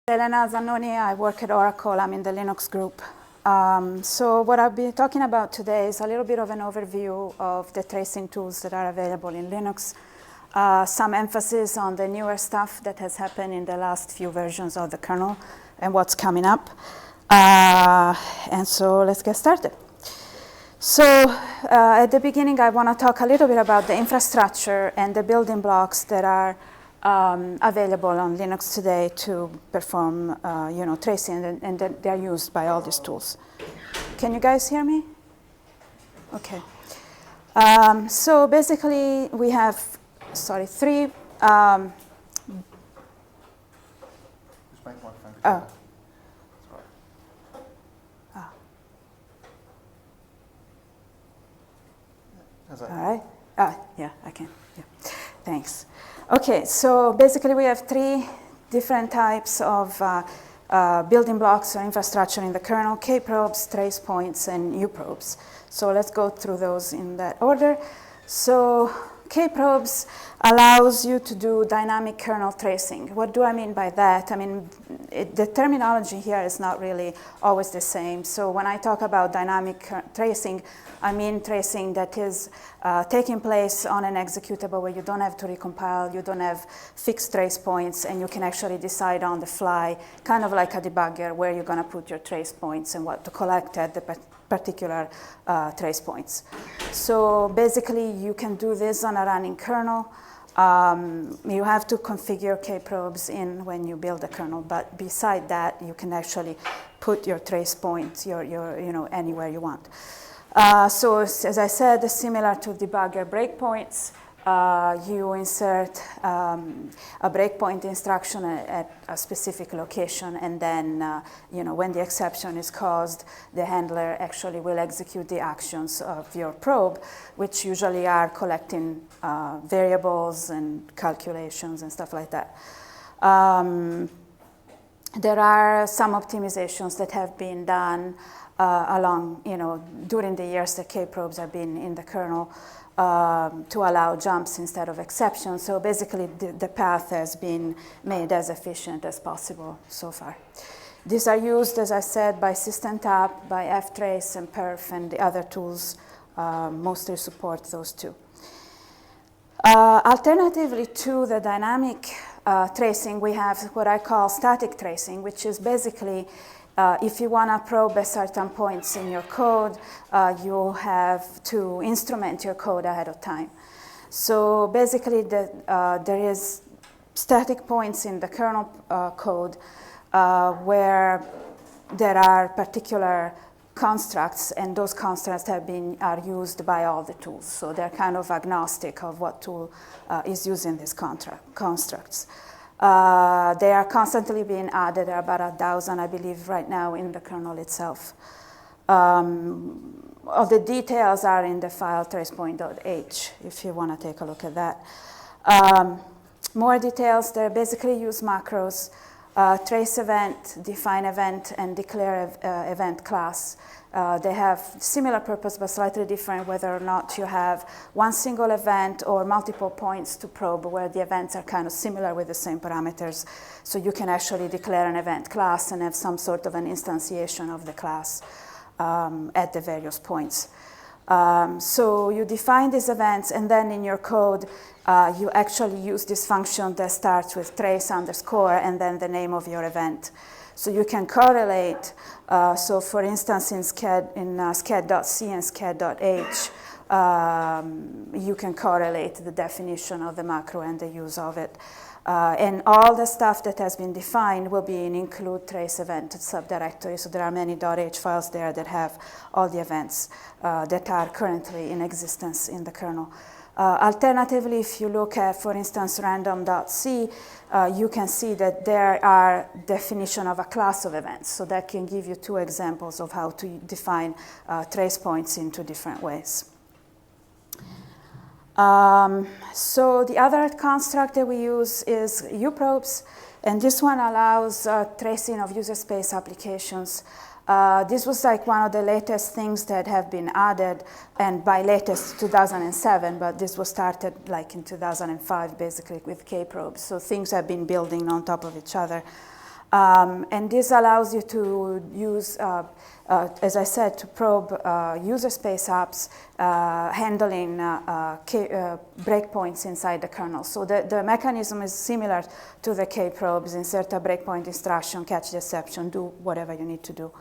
Elena Zannoni, I work at Oracle, I'm in the Linux group. So what I'll be talking about today is a little bit of an overview of the tracing tools that are available in Linux. Some emphasis on the newer stuff that has happened in the last few versions of the kernel and what's coming up. And so let's get started. So at the beginning, I want to talk a little bit about the infrastructure and the building blocks that are available on Linux today to perform tracing, and they're used by all these tools. Can you guys hear me? Okay. So basically, we have, three. All right. Yeah, I can. Yeah. Thanks. Okay, so basically we have three different types of building blocks or infrastructure in the kernel: kprobes, trace points, and uprobes. So let's go through those in that order. So kprobes allows you to do dynamic kernel tracing. What do I mean by that? I mean, the terminology here is not really always the same. So when I talk about dynamic tracing, I mean tracing that is taking place on an executable where you don't have to recompile, you don't have fixed trace points, and you can actually decide on the fly, kind of like a debugger, where you're going to put your trace points and what to collect at the particular trace points. So basically, you can do this on a running kernel. You have to configure kprobes in when you build a kernel, but beside that, you can actually put your trace points anywhere you want. So as I said, similar to debugger breakpoints, you insert a breakpoint instruction at a specific location, and then when the exception is caused, the handler actually will execute the actions of your probe, which usually are collecting variables and calculations and stuff like that. There are some optimizations that have been done during the years that kprobes have been in the kernel to allow jumps instead of exceptions. So basically, the path has been made as efficient as possible so far. These are used, as I said, by systemtap, by ftrace and perf, and the other tools mostly support those two. Alternatively to the dynamic tracing, we have what I call static tracing, which is basically if you want to probe at certain points in your code, you have to instrument your code ahead of time. So basically, there is static points in the kernel code where there are particular constructs, and those constructs are used by all the tools. So they're kind of agnostic of what tool is using these constructs. They are constantly being added. There are about 1,000, I believe, right now in the kernel itself. All the details are in the file tracepoint.h if you want to take a look at that. More details, they basically use macros, trace event, define event, and declare event class. They have similar purpose, but slightly different, whether or not you have one single event or multiple points to probe, where the events are kind of similar with the same parameters. So you can actually declare an event class and have some sort of an instantiation of the class at the various points. So you define these events, and then in your code, you actually use this function that starts with trace underscore and then the name of your event. So you can correlate. So for instance, in sched.c and sched.h, you can correlate the definition of the macro and the use of it. And all the stuff that has been defined will be in include trace event subdirectory. So there are many .h files there that have all the events that are currently in existence in the kernel. Alternatively, if you look at, for instance, random.c, you can see that there are definition of a class of events. So that can give you two examples of how to define trace points in two different ways. So the other construct that we use is uprobes, and this one allows tracing of user space applications. This was like one of the latest things that have been added, and by latest 2007, but this was started like in 2005 basically with kprobes. So things have been building on top of each other. And this allows you to use, as I said, to probe user space apps handling breakpoints inside the kernel. So the mechanism is similar to the K-probes: insert a breakpoint instruction, catch the exception, do whatever you need to do.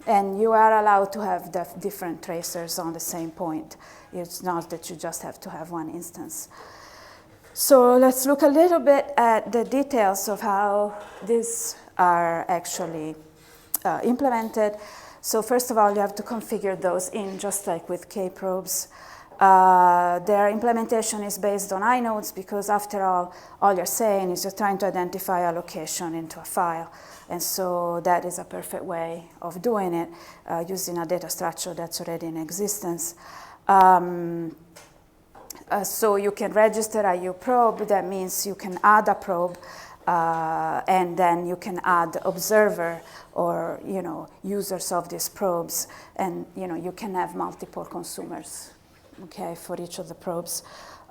And you are allowed to have the different tracers on the same point. It's not that you just have to have one instance. So let's look a little bit at the details of how these are actually implemented. So first of all, you have to configure those in, just like with K-probes. Their implementation is based on inodes because, after all you're saying is you're trying to identify a location into a file. And so that is a perfect way of doing it, using a data structure that's already in existence. So you can register a U probe. That means you can add a probe, and then you can add observer or users of these probes, and you can have multiple consumers, okay, for each of the probes.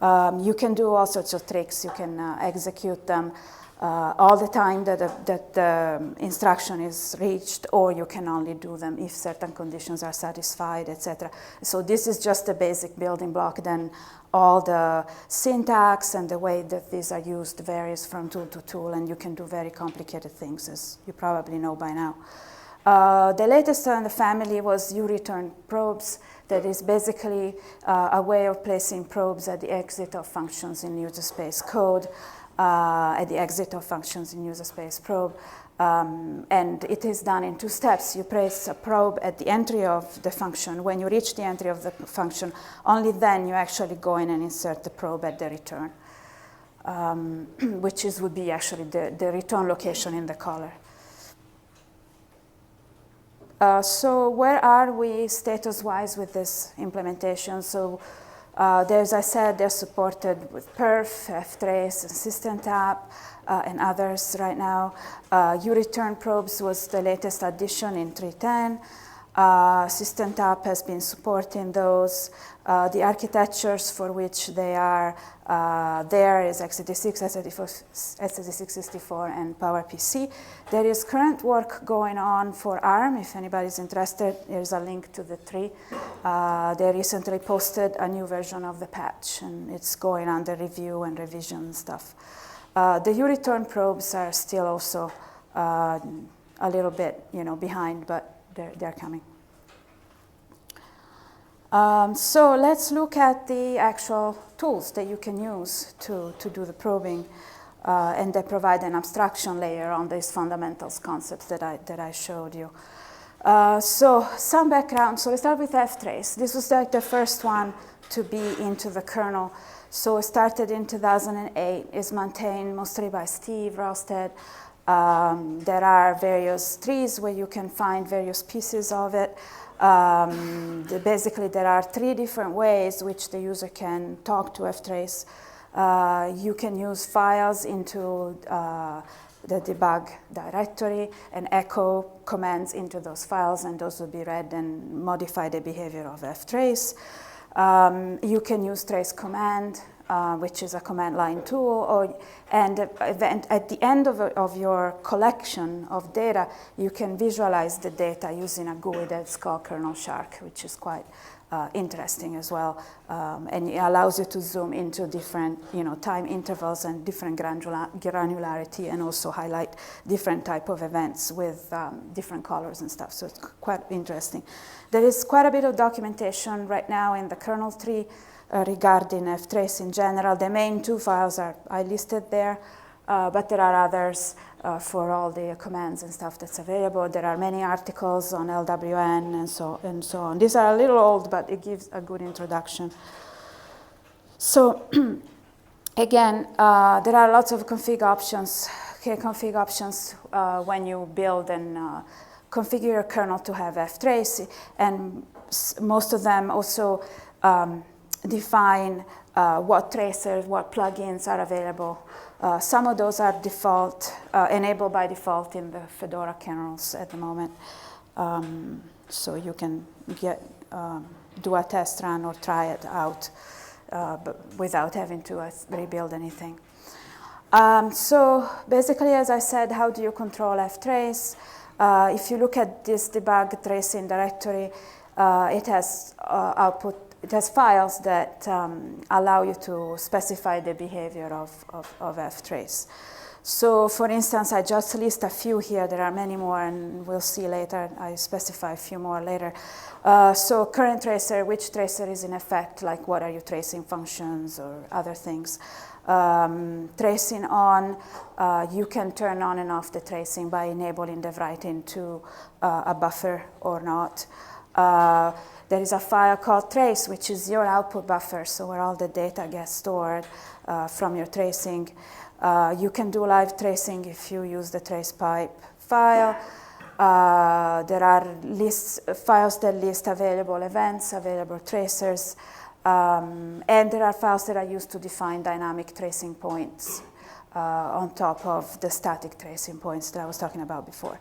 You can do all sorts of tricks. You can execute them all the time that the instruction is reached, or you can only do them if certain conditions are satisfied, etc. So this is just a basic building block. Then all the syntax and the way that these are used varies from tool to tool, and you can do very complicated things, as you probably know by now. The latest in the family was U-return probes. That is basically a way of placing probes at the exit of functions in user space code. At the exit of functions in user space probe. And it is done in two steps. You place a probe at the entry of the function. When you reach the entry of the function, only then you actually go in and insert the probe at the return, which would be actually the return location in the caller. So where are we status-wise with this implementation? So as I said, they're supported with perf, ftrace, and systemtap, and others right now. U-return probes was the latest addition in 3.10. Systemtap has been supporting those. The architectures for which they are there is x86, x86-64, and PowerPC. There is current work going on for ARM. If anybody's interested, there's a link to the tree. They recently posted a new version of the patch, and it's going under review and revision and stuff. The U-return probes are still also a little bit, behind, but they're coming. So let's look at the actual tools that you can use to do the probing, and they provide an abstraction layer on these fundamentals concepts that I showed you. So some background. So we start with ftrace. This was like the first one to be into the kernel. So it started in 2008. Is maintained mostly by Steve Rosted. There are various trees where you can find various pieces of it. Basically, there are 3 different ways which the user can talk to ftrace. You can use files into the debug directory and echo commands into those files, and those will be read and modify the behavior of ftrace. You can use trace command, which is a command line tool, and at the end of your collection of data, you can visualize the data using a GUI that's called Kernel Shark, which is quite interesting as well, and it allows you to zoom into different time intervals and different granularity, and also highlight different type of events with different colors and stuff. So it's quite interesting. There is quite a bit of documentation right now in the kernel tree regarding ftrace in general. The main 2 files are listed there, but there are others for all the commands and stuff that's available. There are many articles on LWN and so on. These are a little old, but it gives a good introduction. So again, there are lots of config options, config options when you build and configure your kernel to have ftrace, and most of them also define what tracers, what plugins are available. Some of those are enabled by default in the Fedora kernels at the moment. So you can do a test run or try it out but without having to rebuild anything. So basically, as I said, how do you control ftrace? If you look at this debug tracing directory, it has output. It has files that allow you to specify the behavior of ftrace. So, for instance, I just list a few here. There are many more, and we'll see later. I specify a few more later. So, current tracer, which tracer is in effect? Like, what are you tracing, functions or other things? Tracing on, you can turn on and off the tracing by enabling the writing to a buffer or not. There is a file called trace, which is your output buffer, so where all the data gets stored from your tracing. You can do live tracing if you use the trace pipe file. There are files that list available events, available tracers, and there are files that are used to define dynamic tracing points on top of the static tracing points that I was talking about before.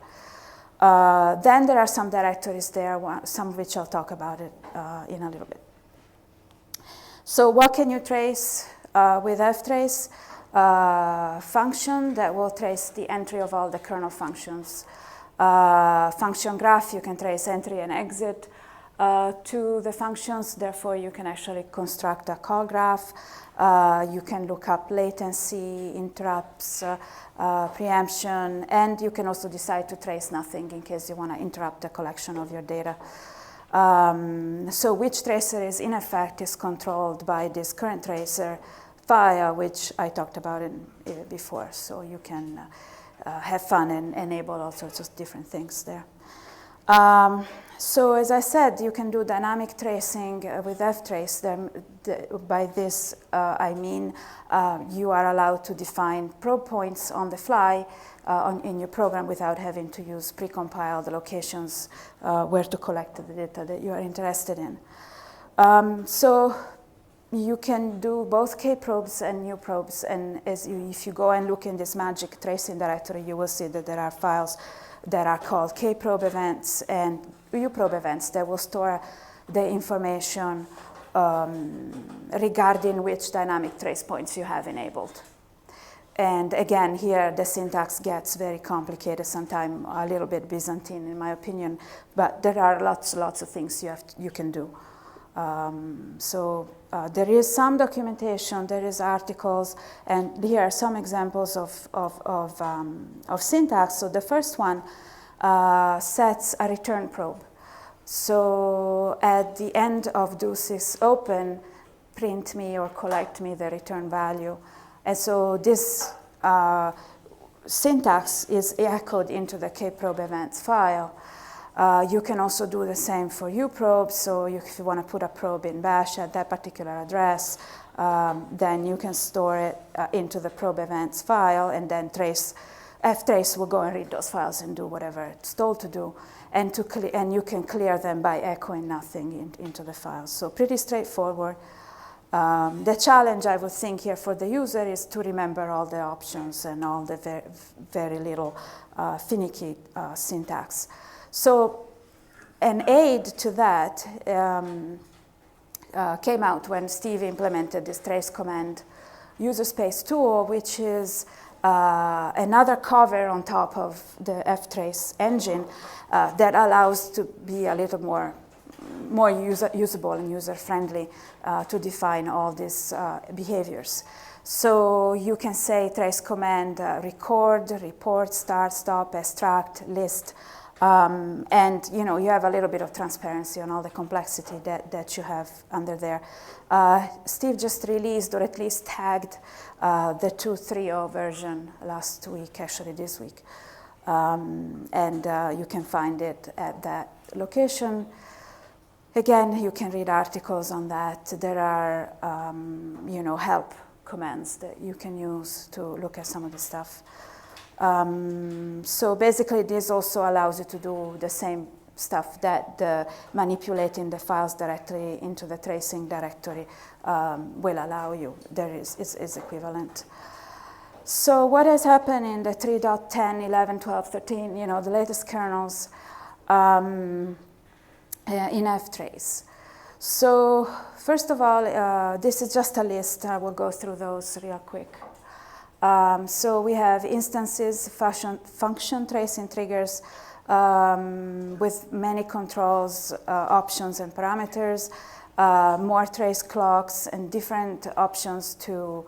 Then there are some directories there, some of which I'll talk about it in a little bit. So what can you trace with ftrace? Function that will trace the entry of all the kernel functions. Function graph, you can trace entry and exit to the functions. Therefore, you can actually construct a call graph. You can look up latency, interrupts, preemption, and you can also decide to trace nothing in case you want to interrupt the collection of your data. So which tracer is in effect is controlled by this current tracer file, which I talked about before. So you can have fun and enable all sorts of different things there. So as I said, you can do dynamic tracing with ftrace. By this, I mean you are allowed to define probe points on the fly in your program without having to use precompiled locations where to collect the data that you are interested in. So you can do both kprobes and new probes, and if you go and look in this magic tracing directory, you will see that there are files that are called kprobe events and uprobe events that will store the information regarding which dynamic trace points you have enabled. And again, here the syntax gets very complicated, sometimes a little bit Byzantine in my opinion, but there are lots of things you can do. There is some documentation, there is articles, and here are some examples of syntax. So the first one sets a return probe. So at the end of do sys open, print me or collect me the return value. And so this syntax is echoed into the kprobe events file. You can also do the same for uprobe. So if you want to put a probe in bash at that particular address, then you can store it into the probe events file, and then ftrace will go and read those files and do whatever it's told to do. And you can clear them by echoing nothing into the files. So pretty straightforward. The challenge, I would think, here for the user is to remember all the options and all the very little finicky syntax. So an aid to that came out when Steve implemented this trace command user space tool, which is another cover on top of the ftrace engine that allows to be a little more usable and user-friendly to define all these behaviors. So you can say trace command record, report, start, stop, extract, list, and you have a little bit of transparency on all the complexity that you have under there. Steve just released, or at least tagged, the 2.3.0 version last week, actually this week. And you can find it at that location. Again, you can read articles on that. There are, help commands that you can use to look at some of the stuff. So basically, this also allows you to do the same stuff that manipulating the files directly into the tracing directory will allow you. It's equivalent. So what has happened in the 3.10, 11, 12, 13, the latest kernels in ftrace? So first of all, this is just a list. I will go through those real quick. So we have instances, function tracing triggers with many controls, options and parameters, more trace clocks and different options to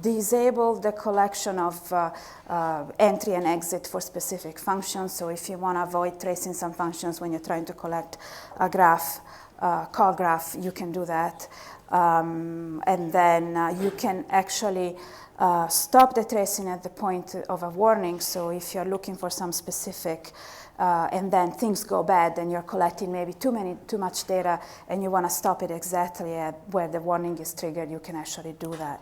disable the collection of entry and exit for specific functions. So if you want to avoid tracing some functions when you're trying to collect a graph, call graph, you can do that. And then you can actually stop the tracing at the point of a warning. So if you're looking for some specific and then things go bad, and you're collecting maybe too much data, and you want to stop it exactly at where the warning is triggered, you can actually do that.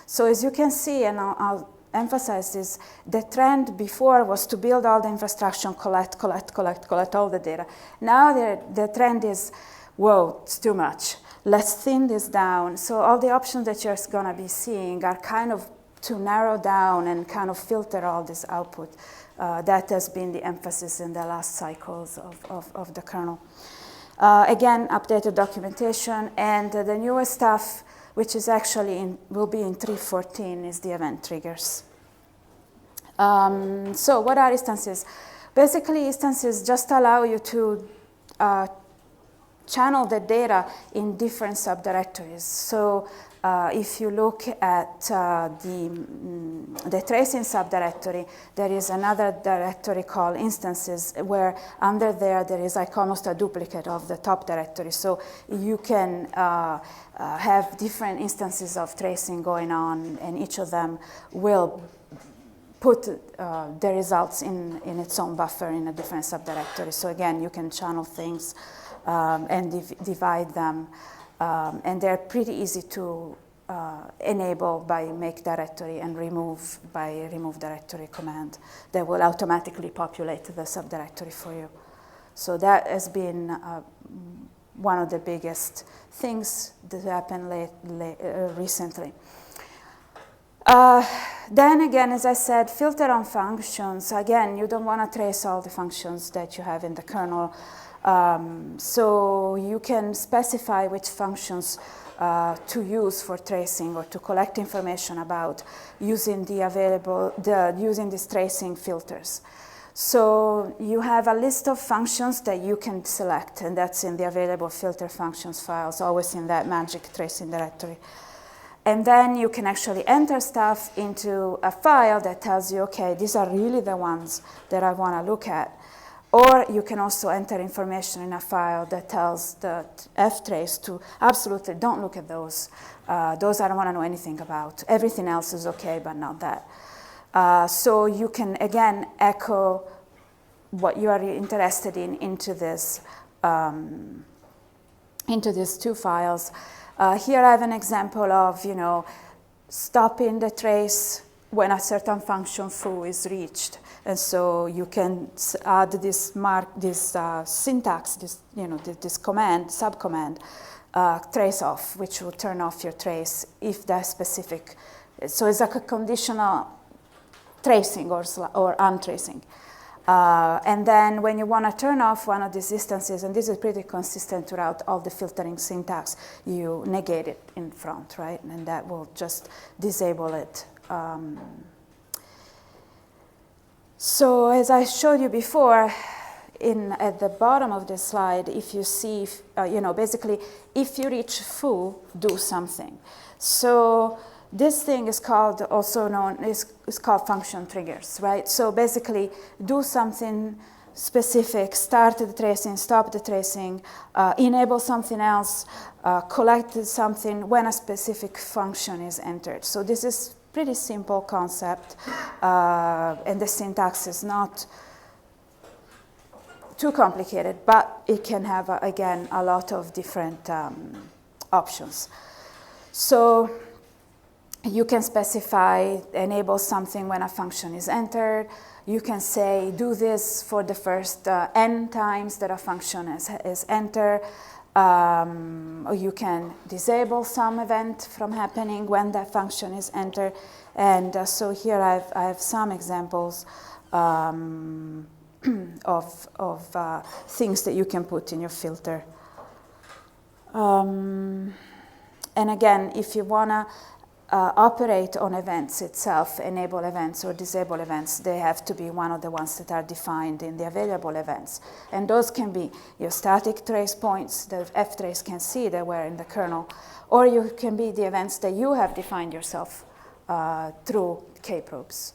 So as you can see, and I'll emphasize this, the trend before was to build all the infrastructure, collect all the data. Now the trend is, whoa, it's too much. Let's thin this down. So all the options that you're going to be seeing are kind of to narrow down and kind of filter all this output. That has been the emphasis in the last cycles of the kernel. Again, updated documentation, and the newest stuff, which is actually will be in 3.14, is the event triggers. So what are instances? Basically, instances just allow you to channel the data in different subdirectories. So if you look at the tracing subdirectory, there is another directory called instances, where under there is like almost a duplicate of the top directory. So you can have different instances of tracing going on, and each of them will put the results in its own buffer in a different subdirectory. So again, you can channel things and divide them. And they're pretty easy to enable by make directory and remove by remove directory command. They will automatically populate the subdirectory for you. So that has been one of the biggest things that happened recently. Then again, as I said, filter on functions. Again, you don't want to trace all the functions that you have in the kernel. So you can specify which functions to use for tracing or to collect information about using using these tracing filters. So you have a list of functions that you can select, and that's in the available filter functions files, always in that magic tracing directory. And then you can actually enter stuff into a file that tells you, okay, these are really the ones that I want to look at. Or you can also enter information in a file that tells the ftrace to absolutely don't look at those. Those I don't want to know anything about. Everything else is okay, but not that. So you can, again, echo what you are interested in into these two files. Here I have an example of, stopping the trace when a certain function foo is reached. And so you can add this syntax, this command, subcommand, trace off, which will turn off your trace if that specific. So it's like a conditional tracing or untracing. And then when you want to turn off one of these instances, and this is pretty consistent throughout all the filtering syntax, you negate it in front, right? And that will just disable it. So as I showed you before, at the bottom of the slide, if you see, basically, if you reach foo, do something. So this thing is called, also known, is called function triggers, right? So basically, do something specific, start the tracing, stop the tracing, enable something else, collect something when a specific function is entered. So this is pretty simple concept, and the syntax is not too complicated, but it can have, again, a lot of different options. So you can specify, enable something when a function is entered. You can say, do this for the first n times that a function is entered. Or you can disable some event from happening when that function is entered. And so here I have some examples of things that you can put in your filter. And again, if you want to operate on events itself, enable events or disable events. They have to be one of the ones that are defined in the available events. And those can be your static trace points that ftrace can see that were in the kernel, or you can be the events that you have defined yourself through kprobes.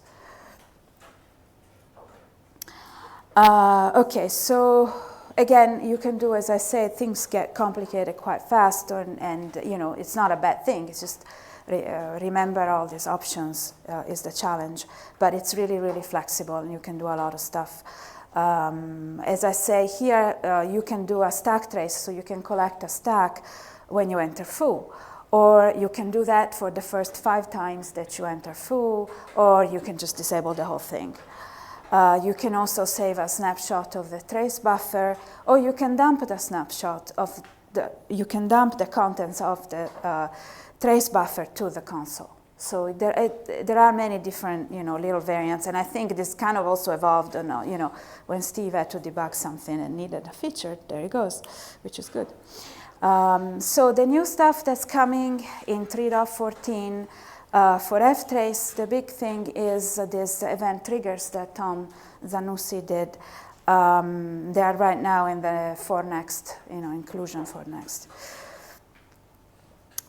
Okay, so again, you can do, as I said, things get complicated quite fast, and you know, it's not a bad thing. It's just remember all these options is the challenge, but it's really, really flexible, and you can do a lot of stuff. As I say here, you can do a stack trace, so you can collect a stack when you enter foo, or you can do that for the first 5 times that you enter foo, or you can just disable the whole thing. You can also save a snapshot of the trace buffer, or you can dump the snapshot of you can dump the contents of the trace buffer to the console. So there are many different, you know, little variants, and I think this kind of also evolved, you know, when Steve had to debug something and needed a feature, there it goes, which is good. So the new stuff that's coming in 3.14 for ftrace, the big thing is these event triggers that Tom Zannoni did. They are right now in the for next, you know, inclusion for next.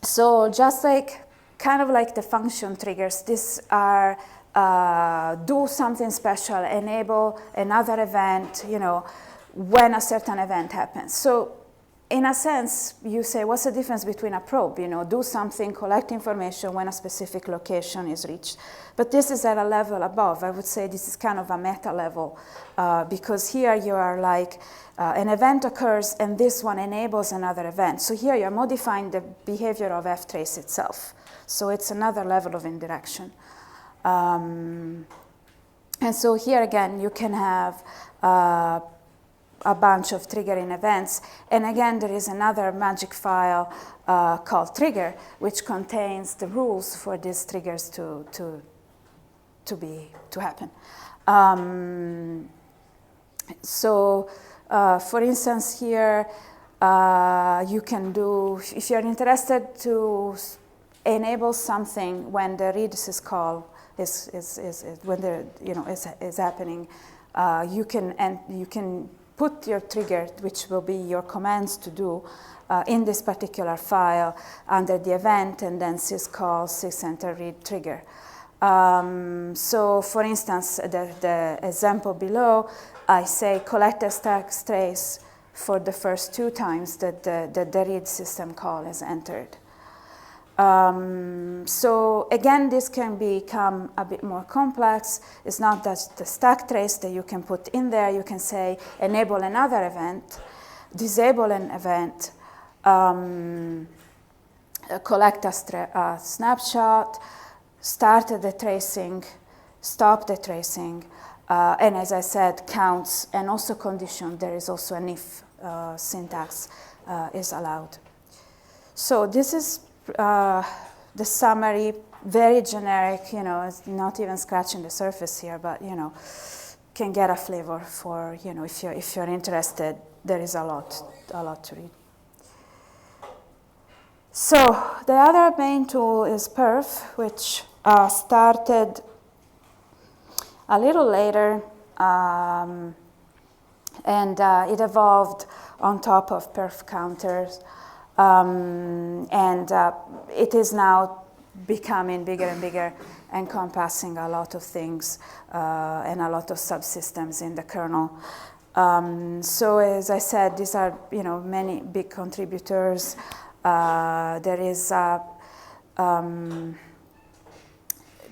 So just like, kind of like the function triggers, these are do something special, enable another event, you know, when a certain event happens. So in a sense, you say, what's the difference between a probe? You know, do something, collect information when a specific location is reached. But this is at a level above. I would say this is kind of a meta level, because here you are like, an event occurs and this one enables another event. So here you're modifying the behavior of ftrace itself. So it's another level of indirection. And so here again, you can have a bunch of triggering events. And again, there is another magic file called trigger, which contains the rules for these triggers to happen. For instance, here you can do, if you're interested to enable something when the read syscall is happening, you can put your trigger, which will be your commands to do, in this particular file under the event, and then syscall sysenter read trigger. So for instance, the example below, I say collect a stack trace for the first 2 times that the read system call is entered. So again, this can become a bit more complex. It's not just the stack trace that you can put in there. You can say enable another event, disable an event, collect a snapshot, start the tracing, stop the tracing, and as I said, counts, and also condition. There is also an if syntax is allowed. So this is the summary, very generic, you know, it's not even scratching the surface here, but, you know, can get a flavor for, you know, if you're interested, there is a lot to read. So the other main tool is perf, which started a little later, and it evolved on top of perf counters. It is now becoming bigger and bigger, encompassing a lot of things and a lot of subsystems in the kernel. So as I said, these are, you know, many big contributors. There is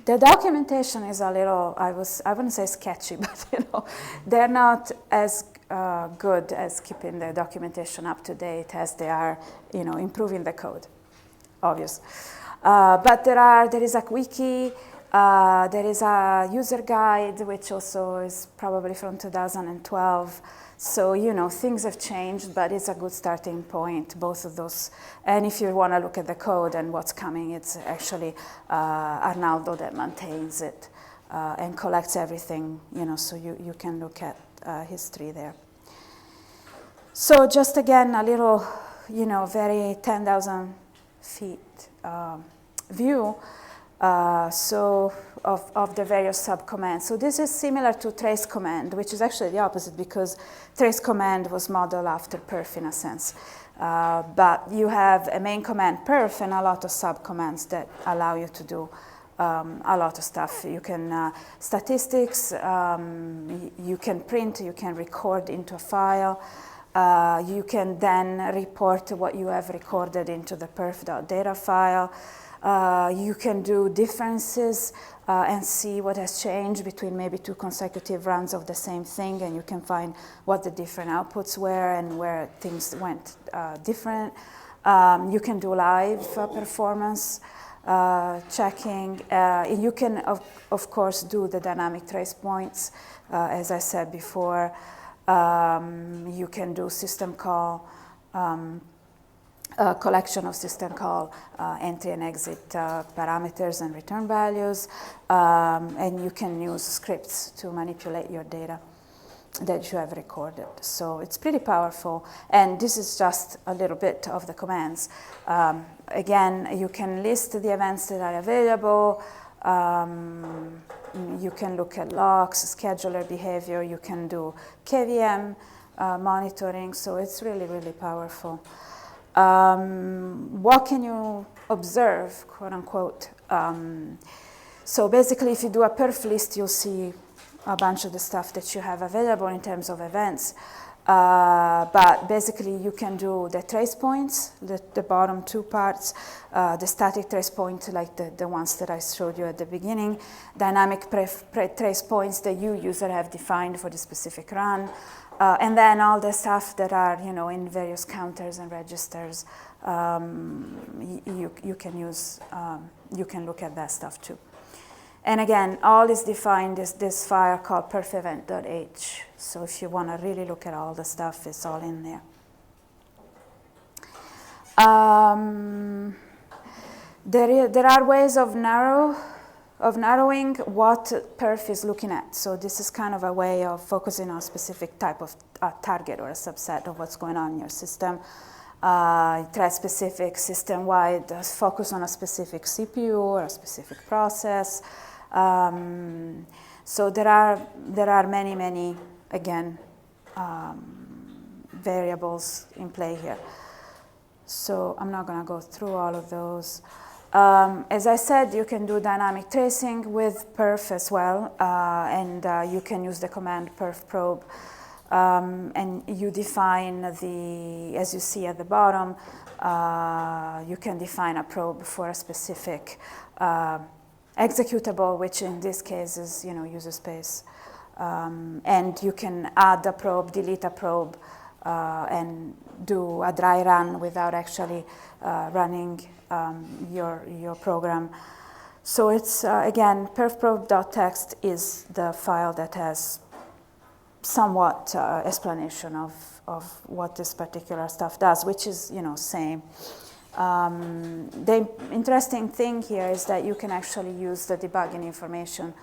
the documentation is a little, I wouldn't say sketchy, but, you know, they're not as good as keeping the documentation up to date as they are, you know, improving the code, obvious. But there is a wiki, there is a user guide, which also is probably from 2012. So, you know, things have changed, but it's a good starting point, both of those. And if you want to look at the code and what's coming, it's actually Arnaldo that maintains it and collects everything, you know, so you can look at history there. So just again, a little, you know, very 10,000 feet view of the various subcommands. So this is similar to trace command, which is actually the opposite because trace command was modeled after perf in a sense. But you have a main command perf and a lot of subcommands that allow you to do a lot of stuff. You can statistics, you can print, you can record into a file. You can then report what you have recorded into the perf.data file. You can do differences and see what has changed between maybe 2 consecutive runs of the same thing, and you can find what the different outputs were and where things went different. You can do live performance checking. You can, of course, do the dynamic trace points, as I said before. You can do system call, collection of system call, entry and exit parameters and return values, and you can use scripts to manipulate your data that you have recorded. So it's pretty powerful, and this is just a little bit of the commands. Again, you can list the events that are available. You can look at logs, scheduler behavior. You can do KVM monitoring, so it's really, really powerful. What can you observe, quote unquote? So basically, if you do a perf list, you'll see a bunch of the stuff that you have available in terms of events. But basically, you can do the trace points, the bottom 2 parts, the static trace points, like the ones that I showed you at the beginning, dynamic trace points that you user have defined for the specific run, and then all the stuff that are, in various counters and registers. You can use, you can look at that stuff too. And again, all is defined as this file called perfevent.h. So if you want to really look at all the stuff, it's all in there. There are ways of narrowing what perf is looking at. So this is kind of a way of focusing on a specific type of target or a subset of what's going on in your system. Thread-specific, system-wide, focus on a specific CPU or a specific process. So there are many, again, variables in play here. So I'm not going to go through all of those. As I said, you can do dynamic tracing with perf as well, and you can use the command perf probe. And you define as you see at the bottom, you can define a probe for a specific executable, which in this case is, user space. And you can add a probe, delete a probe, and do a dry run without actually running your program. So it's, again, perfprobe.txt is the file that has somewhat explanation of what this particular stuff does, which is, same. The interesting thing here is that you can actually use the debugging information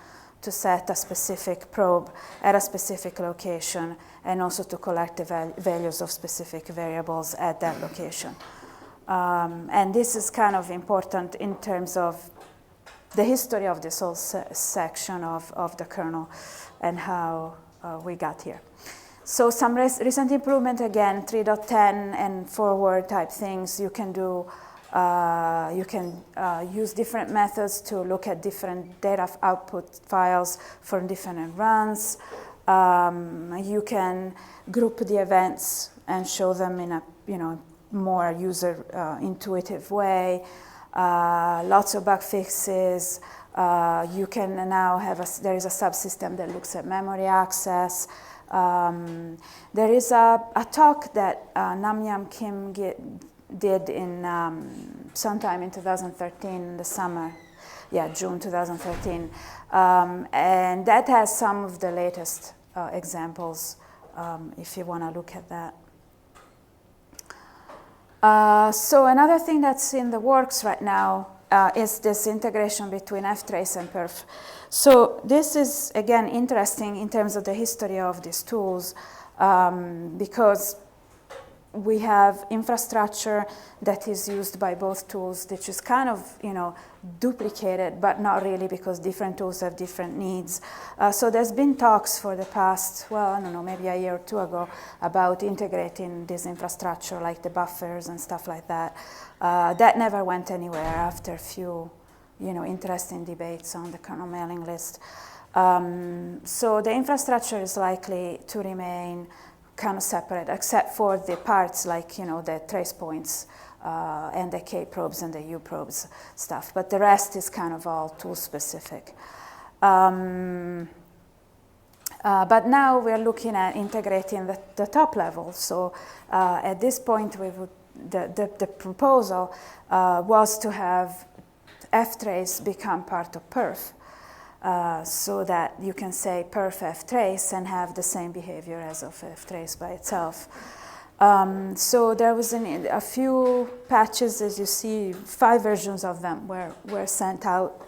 to set a specific probe at a specific location and also to collect the values of specific variables at that location. And this is kind of important in terms of the history of this whole section of the kernel and how we got here. So some recent improvement, again, 3.10 and forward type things. You can do, you can use different methods to look at different data output files for different runs. You can group the events and show them in a more user intuitive way. Lots of bug fixes. You can now have there is a subsystem that looks at memory access. There is a talk that Namyam Kim did in sometime in 2013 in the summer, June 2013, and that has some of the latest examples if you want to look at that. So another thing that's in the works right now is this integration between ftrace and perf. So this is, again, interesting in terms of the history of these tools because we have infrastructure that is used by both tools, which is kind of, duplicated, but not really, because different tools have different needs. So there's been talks for the past, well, I don't know, maybe a year or two ago, about integrating this infrastructure, like the buffers and stuff like that. That never went anywhere after a few, interesting debates on the kernel mailing list. So the infrastructure is likely to remain kind of separate, except for the parts like, the trace points and the K probes and the U probes stuff. But the rest is kind of all tool specific. But now we're looking at integrating the top level. So at this point, the proposal was to have ftrace become part of perf. So that you can say perf ftrace and have the same behavior as of ftrace by itself. So there was a few patches, as you see, 5 versions of them were sent out.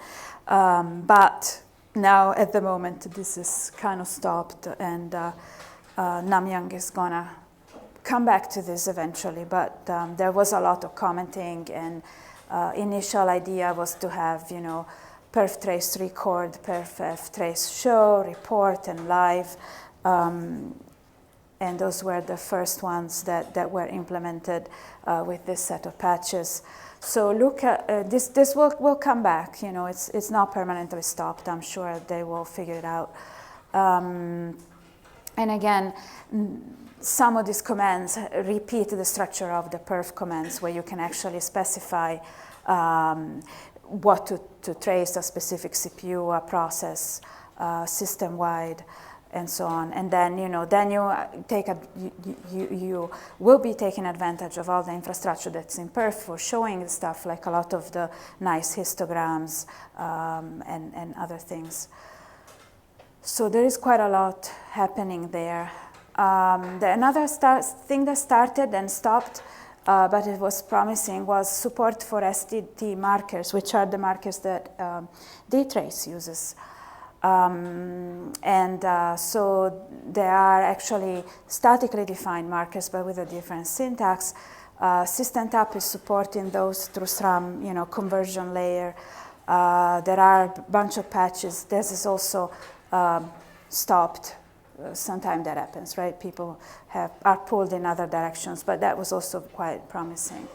But now, at the moment, this is kind of stopped, and Namyoung is going to come back to this eventually. But there was a lot of commenting, and initial idea was to have, perf trace record, perf trace show, report, and live. And those were the first ones that were implemented with this set of patches. So look at this. This will come back. It's not permanently stopped. I'm sure they will figure it out. And again, some of these commands repeat the structure of the perf commands, where you can actually specify what to trace, a specific CPU, a process, system-wide, and so on. And then, then you will be taking advantage of all the infrastructure that's in perf for showing stuff, like a lot of the nice histograms and other things. So there is quite a lot happening there. Another thing that started and stopped, but it was promising, was support for STT markers, which are the markers that DTrace uses. So they are actually statically defined markers, but with a different syntax. Systemtap is supporting those through some, conversion layer. There are a bunch of patches. This is also stopped. Sometimes that happens, right? People are pulled in other directions, but that was also quite promising.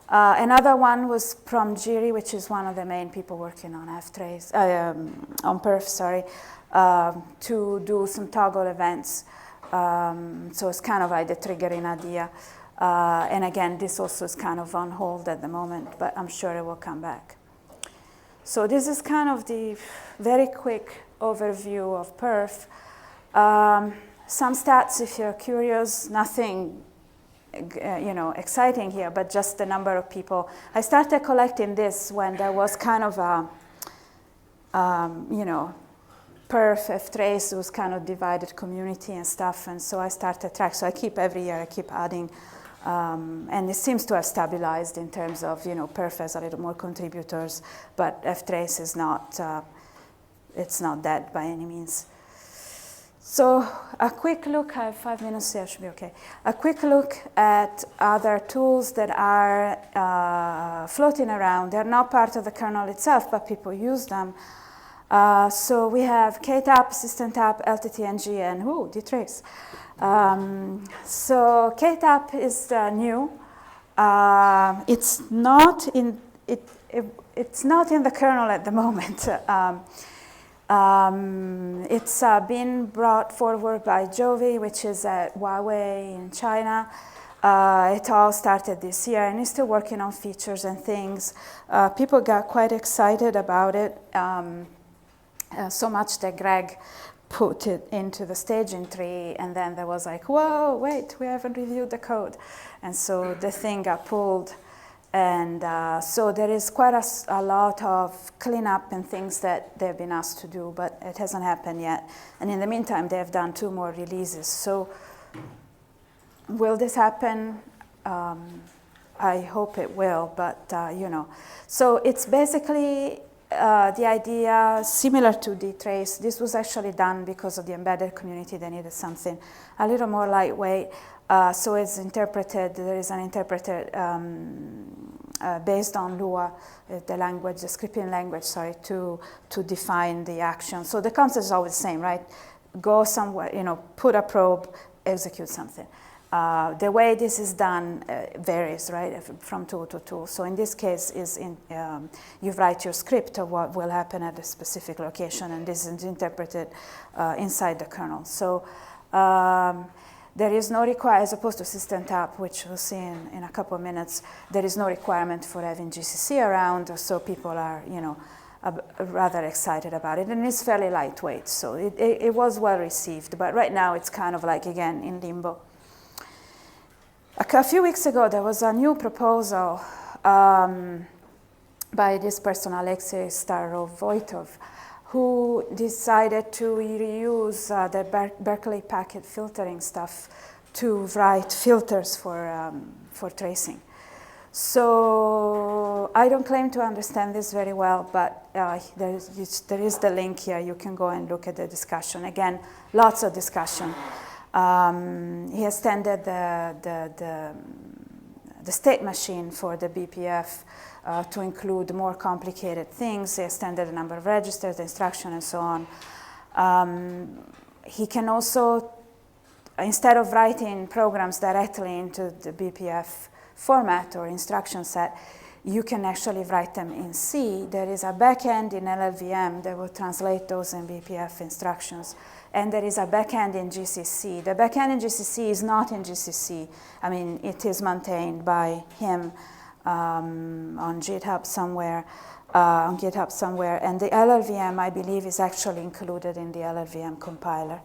Another one was from Jiri, which is one of the main people working on ftrace, on perf, sorry, to do some toggle events. So it's kind of like the triggering idea. And again, this also is kind of on hold at the moment, but I'm sure it will come back. So this is kind of the very quick overview of perf. Some stats, if you're curious, nothing exciting here, but just the number of people. I started collecting this when there was kind of a, perf, ftrace was kind of divided community and stuff, and so I started track. So every year I keep adding, and it seems to have stabilized in terms of, perf has a little more contributors, but ftrace is not, it's not dead by any means. So a quick look, I have 5 minutes here, should be okay. A quick look at other tools that are floating around. They're not part of the kernel itself, but people use them. So we have KTAP, systemtap, LTTNG, and DTrace. So KTAP is new. It's not in the kernel at the moment. It's been brought forward by Jovi, which is at Huawei in China. It all started this year, and it's still working on features and things. People got quite excited about it, so much that Greg put it into the staging tree, and then there was like, whoa, wait, we haven't reviewed the code. And so the thing got pulled. And so there is quite a lot of cleanup and things that they've been asked to do, but it hasn't happened yet. And in the meantime, they have done 2 more releases. So will this happen? I hope it will, but So it's basically the idea similar to DTrace. This was actually done because of the embedded community. They needed something a little more lightweight. So it's interpreted, there is an interpreter based on Lua, the language, the scripting language, sorry, to define the action. So the concept is always the same, right? Go somewhere, put a probe, execute something. The way this is done varies, right, from tool to tool. So in this case, you write your script of what will happen at a specific location, and this is interpreted inside the kernel. So there is no requirement, as opposed to systemtap, which we'll see in a couple of minutes, there is no requirement for having GCC around, so people are, rather excited about it, and it's fairly lightweight, so it was well received, but right now it's kind of like, again, in limbo. A few weeks ago, there was a new proposal by this person, Alexei Starovoitov, who decided to reuse the Berkeley packet filtering stuff to write filters for tracing. So I don't claim to understand this very well, but there is the link here. You can go and look at the discussion. Again, lots of discussion. He extended the state machine for the BPF to include more complicated things. He extended the number of registers, the instruction, and so on. He can also, instead of writing programs directly into the BPF format or instruction set, you can actually write them in C. There is a backend in LLVM that will translate those in BPF instructions. And there is a backend in GCC. The backend in GCC is not in GCC. I mean, it is maintained by him on GitHub somewhere, and the LLVM, I believe, is actually included in the LLVM compiler.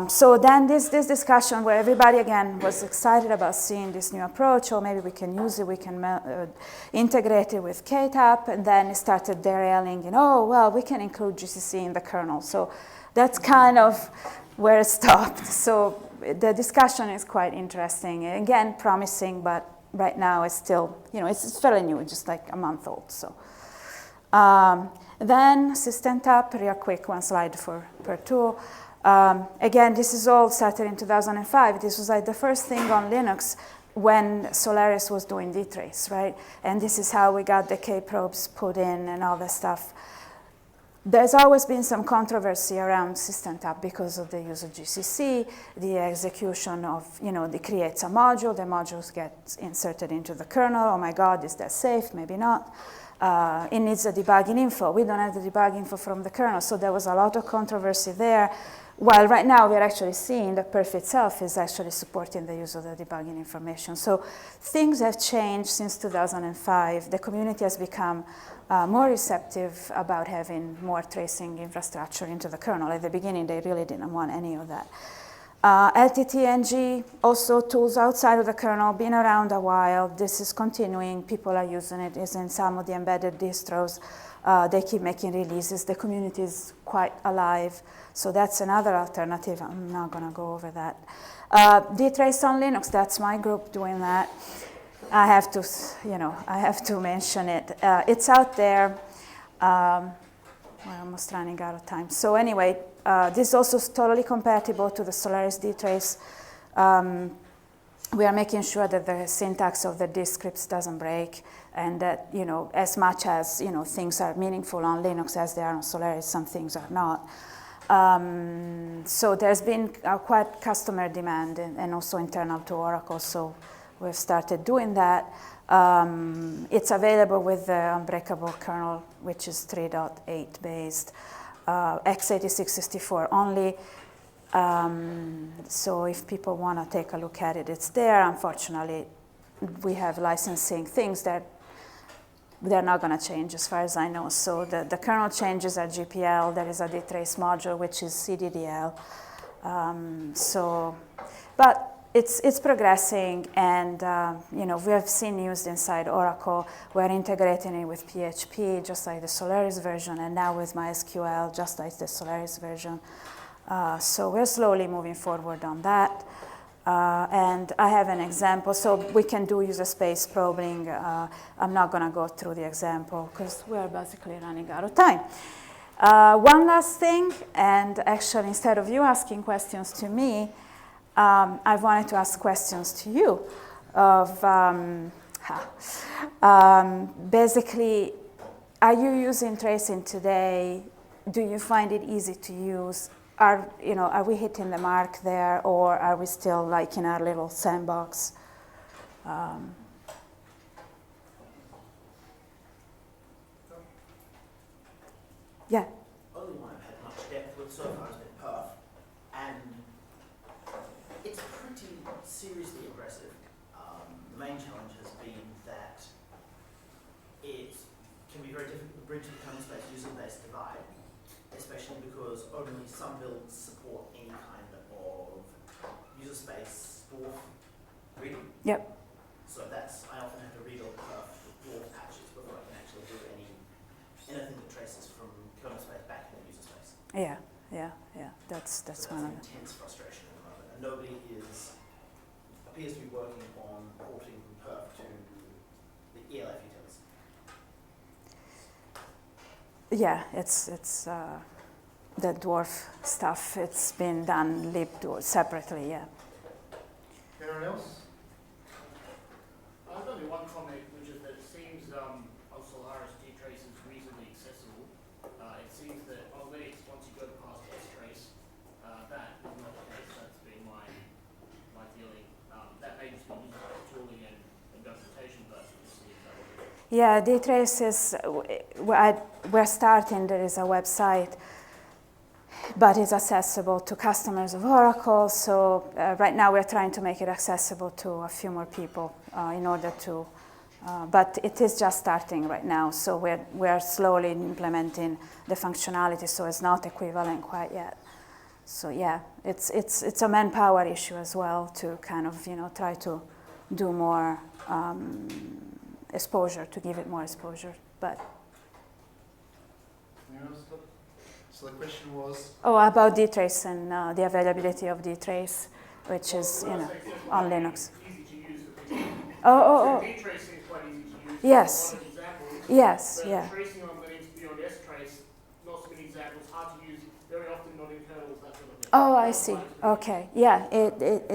So then this discussion where everybody, again, was excited about seeing this new approach, or maybe we can use it, we can integrate it with KTAP, and then it started derailing, oh, well, we can include GCC in the kernel. So that's kind of where it stopped. So the discussion is quite interesting. Again, promising, but right now it's still, it's fairly new, just like a month old. So then systemtap, real quick, one slide per tool. Again, this is all started in 2005. This was like the first thing on Linux when Solaris was doing DTrace, right? And this is how we got the K-probes put in and all that stuff. There's always been some controversy around systemtap because of the use of GCC, the execution of, it creates a module, the modules get inserted into the kernel. Oh my God, is that safe? Maybe not. It needs a debugging info. We don't have the debugging info from the kernel, so there was a lot of controversy there. While right now we're actually seeing that perf itself is actually supporting the use of the debugging information. So things have changed since 2005. The community has become more receptive about having more tracing infrastructure into the kernel. At the beginning, they really didn't want any of that. LTTNG, also tools outside of the kernel, been around a while. This is continuing. People are using it. It's in some of the embedded distros. They keep making releases. The community is quite alive. So that's another alternative. I'm not going to go over that. DTrace on Linux, that's my group doing that. I have to mention it. It's out there. We're almost running out of time. So anyway, this is also totally compatible to the Solaris DTrace. We are making sure that the syntax of the disk scripts doesn't break, and that, as much as, things are meaningful on Linux as they are on Solaris, some things are not. So there's been quite customer demand and also internal to Oracle, so we've started doing that. It's available with the unbreakable kernel, which is 3.8 based, x86-64 only. So if people want to take a look at it, it's there. Unfortunately, we have licensing things that they're not going to change as far as I know. So the kernel changes are GPL. There is a DTrace module, which is CDDL. But it's progressing, and we have seen used inside Oracle. We're integrating it with PHP, just like the Solaris version, and now with MySQL, just like the Solaris version. So we're slowly moving forward on that. And I have an example. So we can do user space probing. I'm not going to go through the example because we're basically running out of time. One last thing, and actually instead of you asking questions to me, I wanted to ask questions to you of basically, are you using tracing today? Do you find it easy to use? Are we hitting the mark there, or are we still like in our little sandbox? Yeah. Only one I've had much depth with so far has been perf, and it's pretty seriously aggressive. The main challenge has been that it can be very difficult to bridge the kernel space user-based divide, especially because only some builds support any kind of user space dwarf reading. Yep. So I often have to rebuild perf with dwarf patches before I can actually do anything that traces from kernel space back into user space. Yeah. That's so one of them. Intense frustration at the moment, and nobody appears to be working on porting perf to the ELF utils. Yeah, it's the dwarf stuff. It's been done libdwarf separately. Yeah. Anyone else? I've only one comment, which is that it seems Solaris DTrace is reasonably accessible. It seems that on Linux, once you go past ftrace, that is not the case. That's been my feeling. That may just be used tooling and documentation, but it seems that way. Yeah, DTrace is, we're starting, there is a website, but it's accessible to customers of Oracle. So right now we're trying to make it accessible to a few more people in order to, but it is just starting right now. So we're slowly implementing the functionality, so it's not equivalent quite yet. So yeah, it's a manpower issue as well to kind of, try to do more exposure, to give it more exposure, but. So the question was? Oh, about DTrace and the availability of DTrace, which is, on Linux. Easy to use. Oh. DTrace seems quite easy to use. Yes. Yes, but yeah. Tracing on Linux beyond ftrace, not so many examples, hard to use, very often not in kernels, that sort of thing. Oh, I see. Okay. Yeah,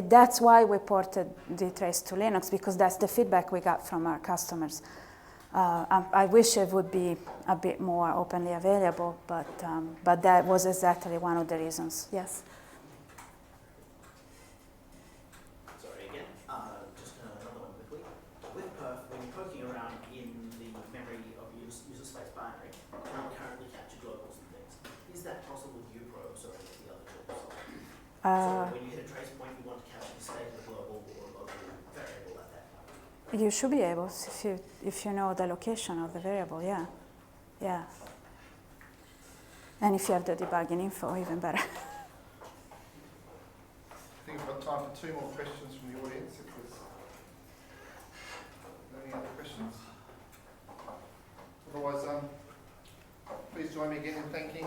that's why we ported DTrace to Linux, because that's the feedback we got from our customers. I wish it would be a bit more openly available, but that was exactly one of the reasons. Yes. Sorry again. Just another one quickly. With perf, when you're poking around in the memory of user space binary, you can't currently capture globals and things. Is that possible with uprobe, so with the other tools? So when you hit a trace point, you want to capture the state of the global or local variable at that point. You should be able, if you know the location of the variable, yeah. And if you have the debugging info, even better. I think we've got time for 2 more questions from the audience, if there's any other questions. Otherwise, please join me again in thanking